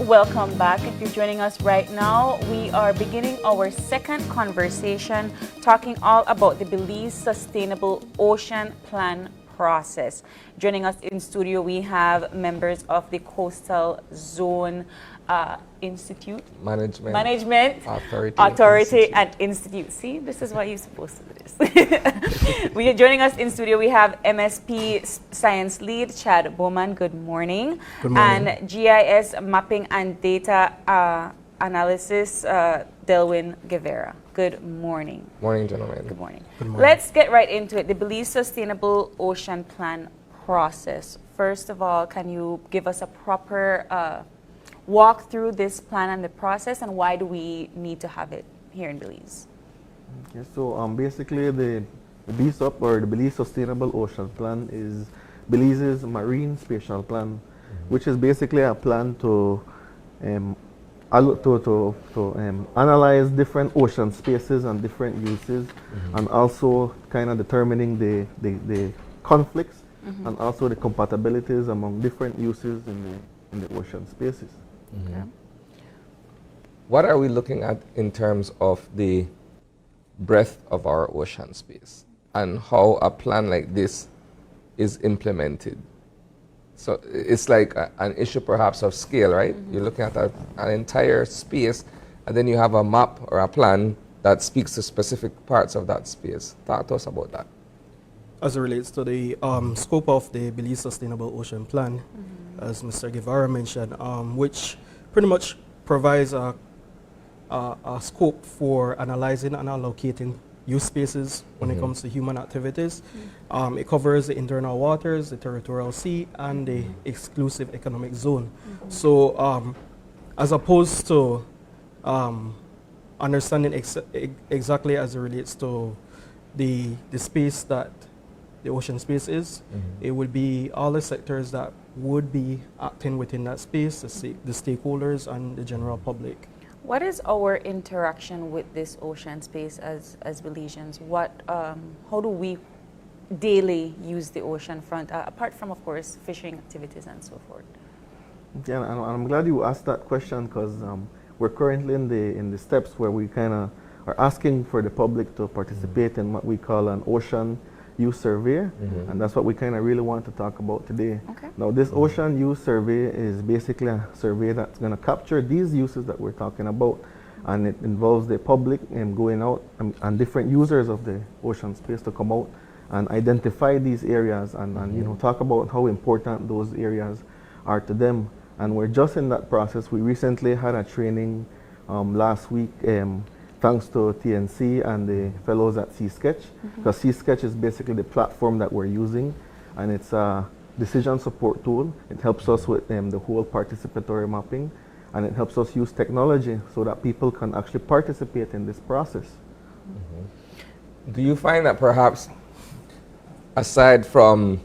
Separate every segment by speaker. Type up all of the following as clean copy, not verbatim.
Speaker 1: Welcome back. If you're joining us right now, we are beginning our second conversation talking all about the Belize Sustainable Ocean Plan process. Joining us in studio, we have members of the Coastal Zone Institute. Management Authority and Institute. See, this is why you're supposed to do this. We are joining us in studio. We have MSP Science Lead Chad Bowman. Good morning.
Speaker 2: Good morning.
Speaker 1: And GIS Mapping and Data Analysis Delwin Guevara. Good morning.
Speaker 3: Morning, gentlemen.
Speaker 1: Good morning.
Speaker 2: Good morning.
Speaker 1: Let's get right into it. The Belize Sustainable Ocean Plan process. First of all, can you give us a proper walk through this plan and the process, and why do we need to have it here in Belize?
Speaker 2: Okay, so basically the BSOP, or the Belize Sustainable Ocean Plan, is Belize's marine spatial plan, which is basically a plan to analyze different ocean spaces and different uses, and also kind of determining the conflicts and also the compatibilities among different uses in the ocean spaces.
Speaker 1: Okay.
Speaker 3: What are we looking at in terms of the breadth of our ocean space and how a plan like this is implemented? So it's like an issue perhaps of scale, right? You're looking at an entire space, and then you have a map or a plan that speaks to specific parts of that space. Talk to us about that.
Speaker 4: As it relates to the scope of the Belize Sustainable Ocean Plan, as Mr. Guevara mentioned, which pretty much provides a scope for analyzing and allocating use spaces when it comes to human activities. It covers the internal waters, the territorial sea, and the exclusive economic zone. So as opposed to understanding exactly as it relates to the space that the ocean space is, it would be all the sectors that would be acting within that space, the stakeholders and the general public.
Speaker 1: What is our interaction with this ocean space as Belizeans? How do we daily use the ocean front, apart from, of course, fishing activities and so forth?
Speaker 2: Yeah, and I'm glad you asked that question, because we're currently in the steps where we kind of are asking for the public to participate in what we call an ocean use survey, and that's what we kind of really want to talk about today.
Speaker 1: Okay.
Speaker 2: Now, this ocean use survey is basically a survey that's going to capture these uses that we're talking about, and it involves the public going out and different users of the ocean space to come out and identify these areas and you know, talk about how important those areas are to them. And we're just in that process. We recently had a training last week, thanks to TNC and the fellows at C-Sketch, because C-Sketch is basically the platform that we're using, and it's a decision support tool. It helps us with the whole participatory mapping, and it helps us use technology so that people can actually participate in this process.
Speaker 3: Do you find that perhaps, aside from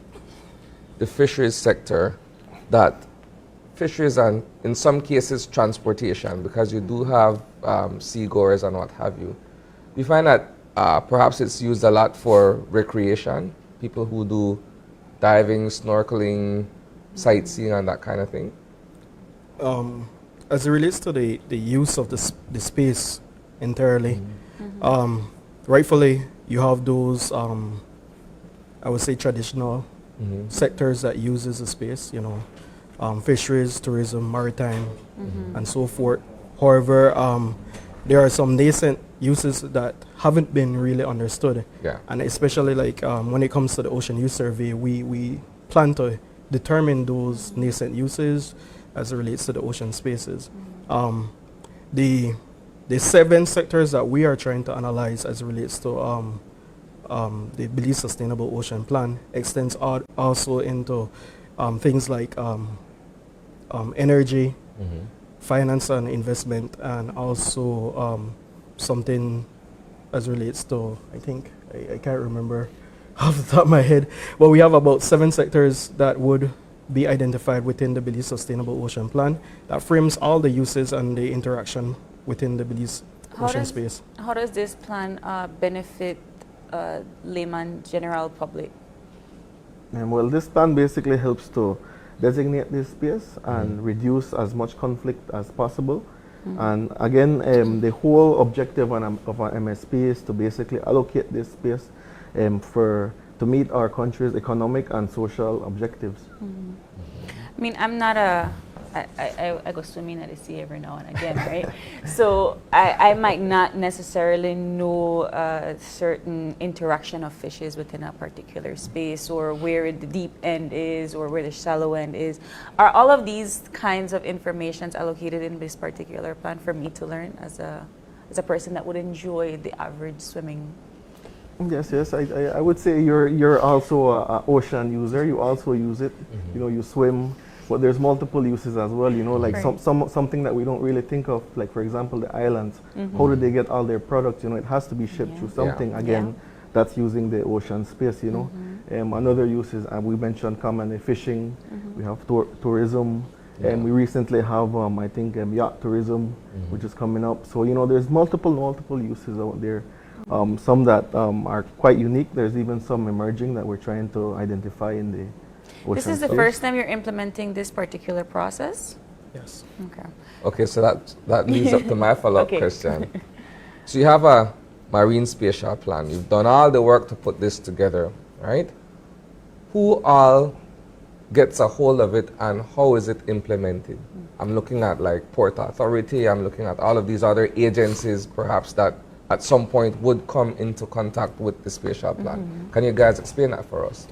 Speaker 3: the fisheries sector, that fisheries and in some cases transportation, because you do have seagoers and what have you, you find that perhaps it's used a lot for recreation, people who do diving, snorkeling, sightseeing and that kind of thing?
Speaker 4: As it relates to the use of the space entirely, rightfully you have those I would say traditional sectors that uses the space, you know, fisheries, tourism, maritime, and so forth. However, there are some nascent uses that haven't been really understood.
Speaker 3: Yeah.
Speaker 4: And especially like when it comes to the ocean use survey, we plan to determine those nascent uses as it relates to the ocean spaces. The 7 sectors that we are trying to analyze as it relates to the Belize Sustainable Ocean Plan extends also into things like energy, finance and investment, and also something as relates to, I think, I can't remember off the top of my head, but we have about 7 sectors that would be identified within the Belize Sustainable Ocean Plan that frames all the uses and the interaction within the Belize ocean space.
Speaker 1: How does this plan benefit layman general public?
Speaker 2: Well, this plan basically helps to designate this space and reduce as much conflict as possible. And again, the whole objective of our MSP is to basically allocate this space to meet our country's economic and social objectives.
Speaker 1: I mean, I'm not I go swimming at the sea every now and again, right? So I might not necessarily know a certain interaction of fishes within a particular space, or where the deep end is, or where the shallow end is. Are all of these kinds of informations allocated in this particular plan for me to learn as a person that would enjoy the average swimming?
Speaker 2: Yes, I would say you're also an ocean user. You also use it. You know, you swim. But there's multiple uses as well, you know, like something that we don't really think of, like for example, the islands. How do they get all their products? You know, it has to be shipped through something, again, that's using the ocean space, you know. Another use is, we mentioned commonly fishing, we have tourism, and we recently have, I think, yacht tourism, which is coming up. So, you know, there's multiple uses out there. Some that are quite unique. There's even some emerging that we're trying to identify in the
Speaker 1: This is the first time you're implementing this particular process?
Speaker 4: Yes.
Speaker 1: Okay.
Speaker 3: Okay, so that leads up to my follow-up question. So you have a marine spatial plan. You've done all the work to put this together, right? Who all gets a hold of it, and how is it implemented? I'm looking at like Port Authority, I'm looking at all of these other agencies perhaps that at some point would come into contact with the spatial plan. Can you guys explain that for us?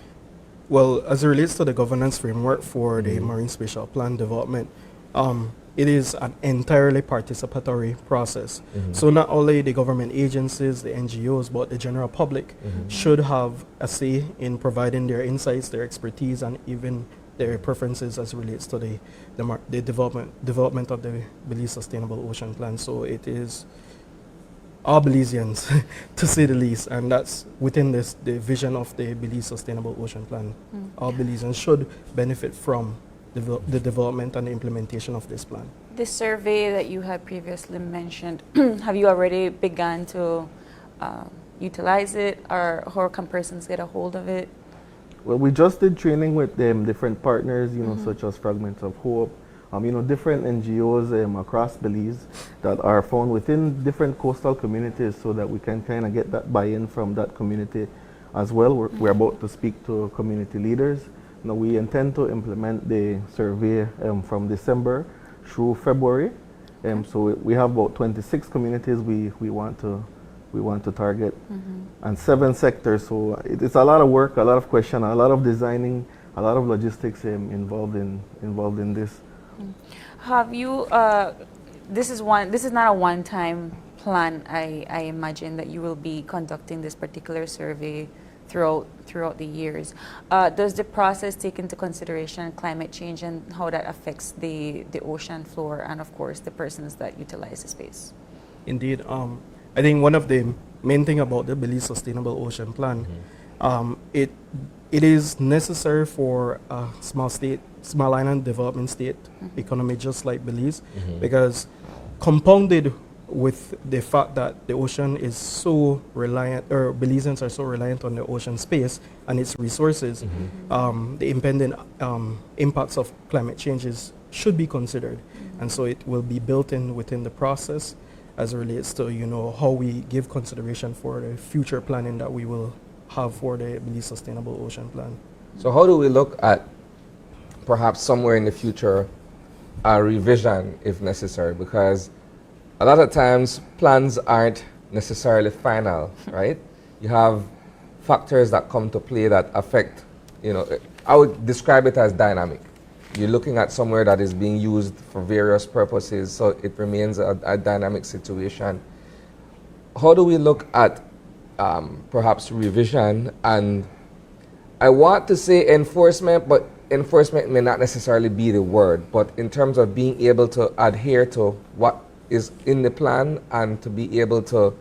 Speaker 4: Well, as it relates to the governance framework for the Marine Spatial Plan development, it is an entirely participatory process. So not only the government agencies, the NGOs, but the general public should have a say in providing their insights, their expertise, and even their preferences as it relates to the development of the Belize Sustainable Ocean Plan. So it is all Belizeans, to say the least, and that's within the vision of the Belize Sustainable Ocean Plan. All Belizeans should benefit from the development and the implementation of this plan.
Speaker 1: The survey that you had previously mentioned, have you already begun to utilize it, or how can persons get a hold of it?
Speaker 2: Well, we just did training with different partners, you know, such as Fragments of Hope, you know, different NGOs across Belize that are found within different coastal communities, so that we can kind of get that buy-in from that community as well. We're about to speak to community leaders. You know, we intend to implement the survey from December through February. So we have about 26 communities we want to target, and 7 sectors. So it's a lot of work, a lot of question, a lot of designing, a lot of logistics involved in this.
Speaker 1: Have you? This is not a one-time plan. I imagine that you will be conducting this particular survey throughout the years. Does the process take into consideration climate change and how that affects the ocean floor, and of course the persons that utilize the space?
Speaker 4: Indeed, I think one of the main thing about the Belize Sustainable Ocean Plan, it is necessary for a small island development state economy just like Belize, because compounded with the fact that the ocean is so reliant, or Belizeans are so reliant on the ocean space and its resources, the impending impacts of climate changes should be considered, and so it will be built in within the process as it relates to, you know, how we give consideration for the future planning that we will have for the Belize Sustainable Ocean Plan.
Speaker 3: So how do we look at perhaps somewhere in the future a revision if necessary? Because a lot of times plans aren't necessarily final, right? You have factors that come to play that affect, you know, I would describe it as dynamic. You're looking at somewhere that is being used for various purposes, so it remains a dynamic situation. How do we look at perhaps revision? And I want to say enforcement, but enforcement may not necessarily be the word, but in terms of being able to adhere to what is in the plan and to be able to,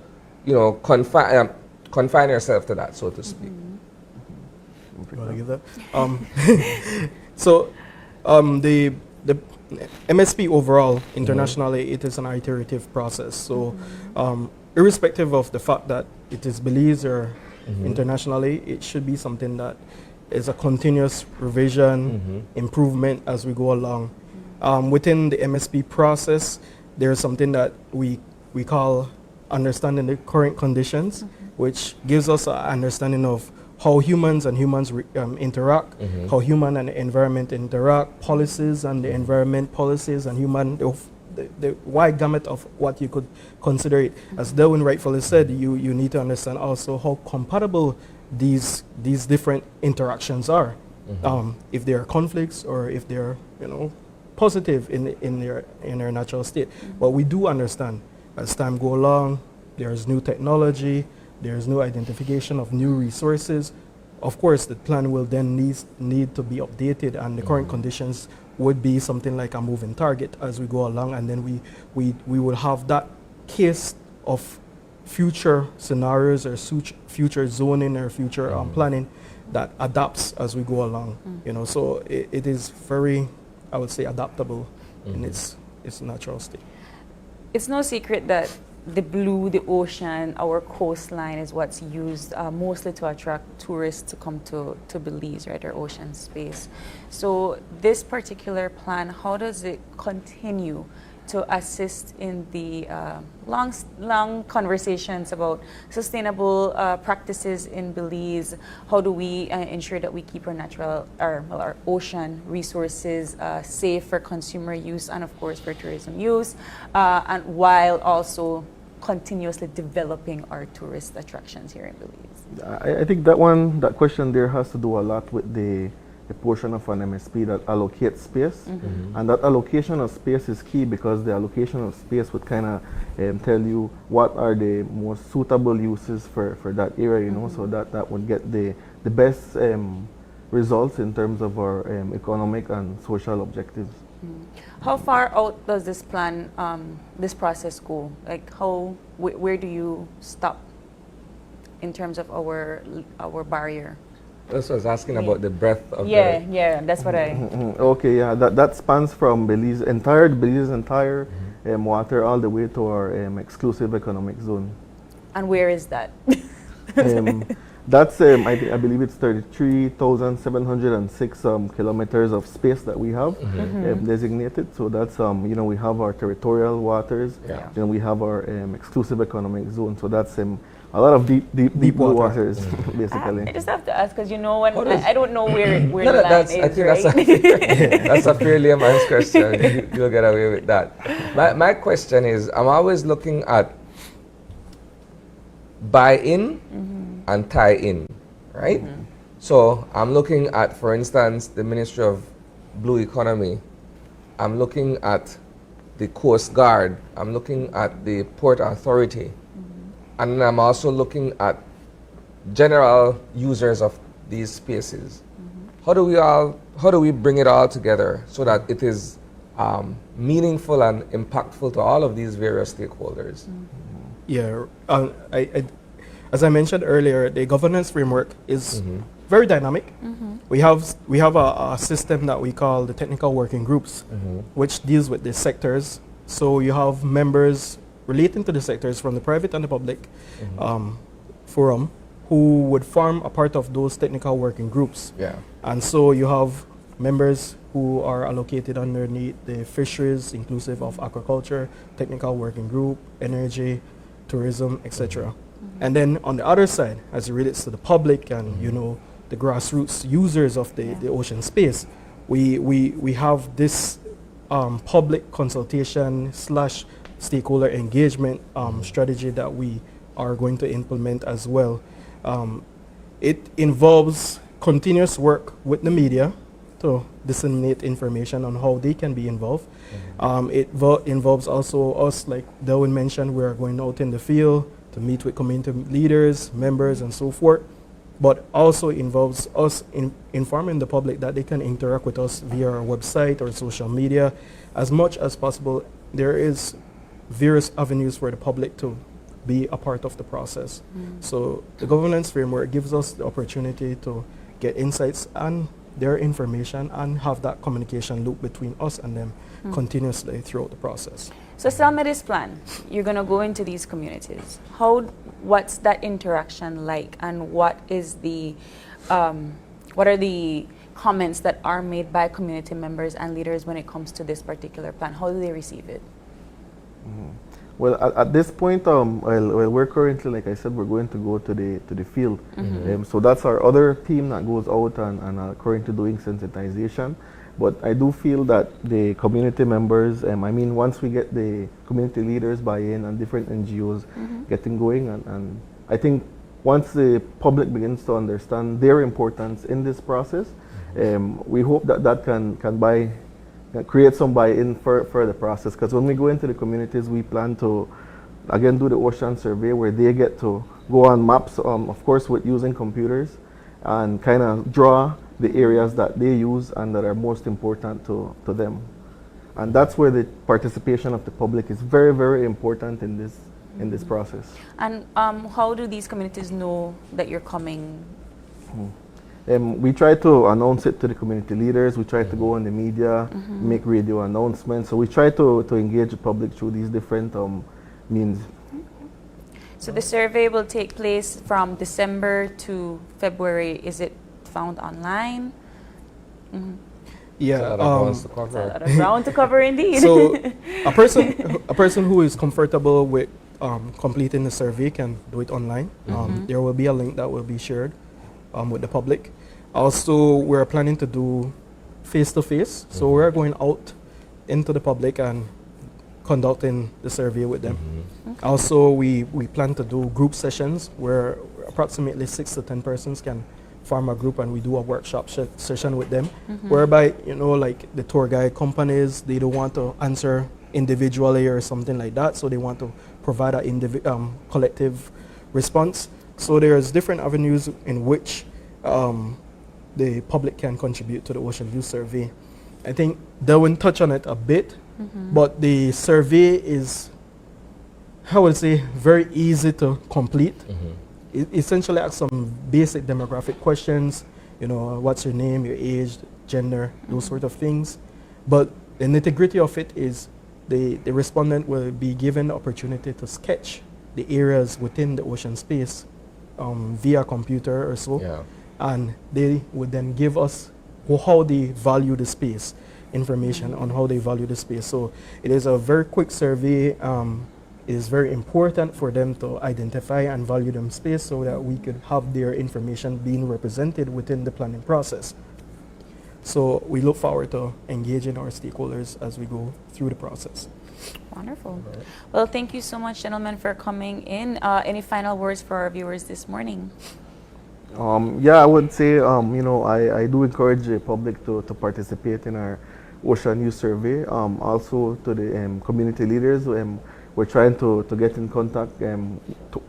Speaker 3: you know, confine yourself to that, so to speak.
Speaker 4: You want to give that? So the MSP overall, internationally, it is an iterative process. So irrespective of the fact that it is Belize or internationally, it should be something that is a continuous revision, improvement as we go along. Within the MSP process, there's something that we call understanding the current conditions, which gives us an understanding of how humans and humans interact, how human and the environment interact, policies and the environment policies and human, the wide gamut of what you could consider it. As Delwyn rightfully said, you need to understand also how compatible these different interactions are. If there are conflicts or if they're positive in their natural state. But we do understand as time go along, there's new technology, there's new identification of new resources. Of course, the plan will then need to be updated, and the current conditions would be something like a moving target as we go along, and then we will have that case of future scenarios or future zoning or future planning that adapts as we go along. So it is very, I would say, adaptable in its natural state.
Speaker 1: It's no secret that the ocean, our coastline is what's used mostly to attract tourists to come to Belize, right, our ocean space. So this particular plan, how does it continue to assist in the long conversations about sustainable practices in Belize? How do we ensure that we keep our natural, our ocean resources safe for consumer use and of course for tourism use, and while also continuously developing our tourist attractions here in Belize?
Speaker 2: I think that question there has to do a lot with the portion of an MSP that allocates space. And that allocation of space is key because the allocation of space would kind of tell you what are the most suitable uses for that area, so that would get the best results in terms of our economic and social objectives.
Speaker 1: How far out does this plan, this process go? Like where do you stop in terms of our barrier?
Speaker 3: That's what I was asking about the breadth of
Speaker 1: Yeah, that's what I...
Speaker 2: Okay, yeah, that spans from Belize entire water all the way to our exclusive economic zone.
Speaker 1: And where is that?
Speaker 2: That's, I believe it's 33,706 kilometers of space that we have designated. So that's, we have our territorial waters, then we have our exclusive economic zone. So that's a lot of deep blue waters, basically.
Speaker 1: I just have to ask, because I don't know where the land is,
Speaker 3: I think
Speaker 1: right?
Speaker 3: that's a fairly man's question. You'll get away with that. My question is, I'm always looking at buy-in and tie-in, right? So I'm looking at, for instance, the Ministry of Blue Economy. I'm looking at the Coast Guard. I'm looking at the Port Authority. And I'm also looking at general users of these spaces. How do we bring it all together so that it is meaningful and impactful to all of these various stakeholders?
Speaker 4: Yeah, as I mentioned earlier, the governance framework is very dynamic. We have a system that we call the technical working groups, which deals with the sectors. So you have members relating to the sectors from the private and the public forum who would form a part of those technical working groups.
Speaker 3: Yeah.
Speaker 4: And so you have members who are allocated underneath the fisheries, inclusive of aquaculture, technical working group, energy, tourism, etc. And then on the other side, as it relates to the public and the grassroots users of the ocean space, we have this public consultation / stakeholder engagement strategy that we are going to implement as well. It involves continuous work with the media to disseminate information on how they can be involved. It involves also us, like Delwyn mentioned, we are going out in the field to meet with community leaders, members, and so forth. But also involves us informing the public that they can interact with us via our website or social media. As much as possible, there is various avenues for the public to be a part of the process. So the governance framework gives us the opportunity to get insights and their information and have that communication loop between us and them continuously throughout the process.
Speaker 1: So tell me this plan. You're going to go into these communities. What's that interaction like, and what is the What are the comments that are made by community members and leaders when it comes to this particular plan? How do they receive it?
Speaker 2: Well, at this point, well, we're currently, like I said, we're going to go to the field. So that's our other team that goes out and are currently doing sensitization. But I do feel that the community members, I mean, once we get the community leaders buy-in and different NGOs getting going, and I think once the public begins to understand their importance in this process, we hope that that can create some buy-in for the process. Because when we go into the communities, we plan to, again, do the ocean survey where they get to go on maps, of course, with using computers, and kind of draw the areas that they use and that are most important to them. And that's where the participation of the public is very, very important in this process.
Speaker 1: And how do these communities know that you're coming?
Speaker 2: We try to announce it to the community leaders. We try to go on the media, make radio announcements. So we try to engage the public through these different means.
Speaker 1: So the survey will take place from December to February. Is it found online?
Speaker 4: Yeah,
Speaker 1: Ground to cover indeed.
Speaker 4: so a person who is comfortable with completing the survey can do it online. There will be a link that will be shared with the public. Also, we're planning to do face-to-face. So we're going out into the public and conducting the survey with them.
Speaker 1: Okay.
Speaker 4: Also, we plan to do group sessions where approximately 6 to 10 persons can form a group, and we do a workshop session with them, whereby, you know, like the tour guide companies, they don't want to answer individually or something like that, so they want to provide a collective response. So there's different avenues in which the public can contribute to the Ocean View survey. I think Darwin touched on it a bit, but the survey is, I would say, very easy to complete. It essentially asks some basic demographic questions, you know, what's your name, your age, gender, those sort of things. But the nitty-gritty of it is the respondent will be given the opportunity to sketch the areas within the ocean space via computer or so.
Speaker 3: Yeah.
Speaker 4: And they would then give us how they value the space, information on how they value the space. So it is a very quick survey. It is very important for them to identify and value them space so that we could have their information being represented within the planning process. So we look forward to engaging our stakeholders as we go through the process.
Speaker 1: Wonderful. Well, thank you so much, gentlemen, for coming in. Any final words for our viewers this morning?
Speaker 2: Yeah, I would say, you know, I do encourage the public to participate in our Ocean Youth Survey. Also to the community leaders, we're trying to get in contact.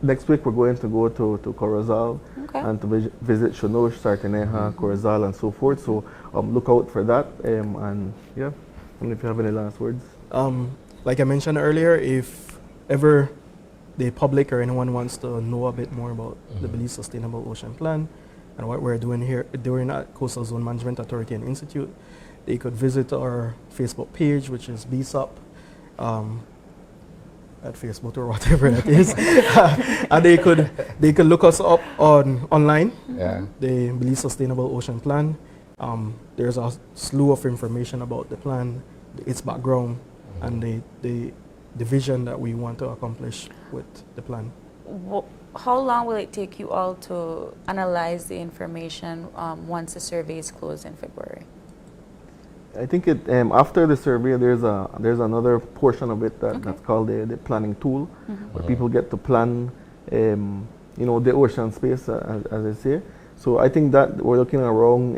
Speaker 2: Next week we're going to go to Corozal and to visit Shonosh, Sarteneja, Corozal, and so forth. So look out for that. And yeah, I don't know if you have any last words.
Speaker 4: Like I mentioned earlier, if ever the public or anyone wants to know a bit more about the Belize Sustainable Ocean Plan and what we're doing here during at Coastal Zone Management Authority and Institute, they could visit our Facebook page, which is BSOP, at Facebook or whatever that is, and they could look us up online.
Speaker 3: Yeah.
Speaker 4: The Belize Sustainable Ocean Plan. There's a slew of information about the plan, its background, and the vision that we want to accomplish with the plan.
Speaker 1: How long will it take you all to analyze the information once the survey is closed in February?
Speaker 2: I think it after the survey, there's another portion of it that's called the planning tool, where people get to plan, you know, the ocean space, as I say. So I think that we're looking around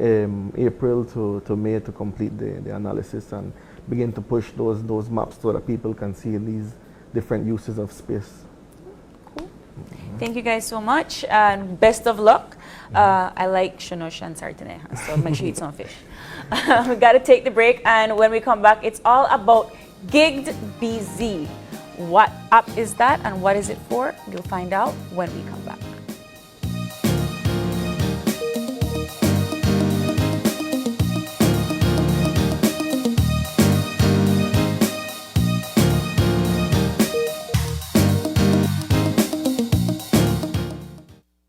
Speaker 2: April to May to complete the analysis and begin to push those maps so that people can see these different uses of space.
Speaker 1: Cool. Thank you guys so much, and best of luck. I like Shonosh and Sarteneja, so make sure you eat some fish. We got to take the break, and when we come back, it's all about Gigged BZ. What app is that, and what is it for? You'll find out when we come back.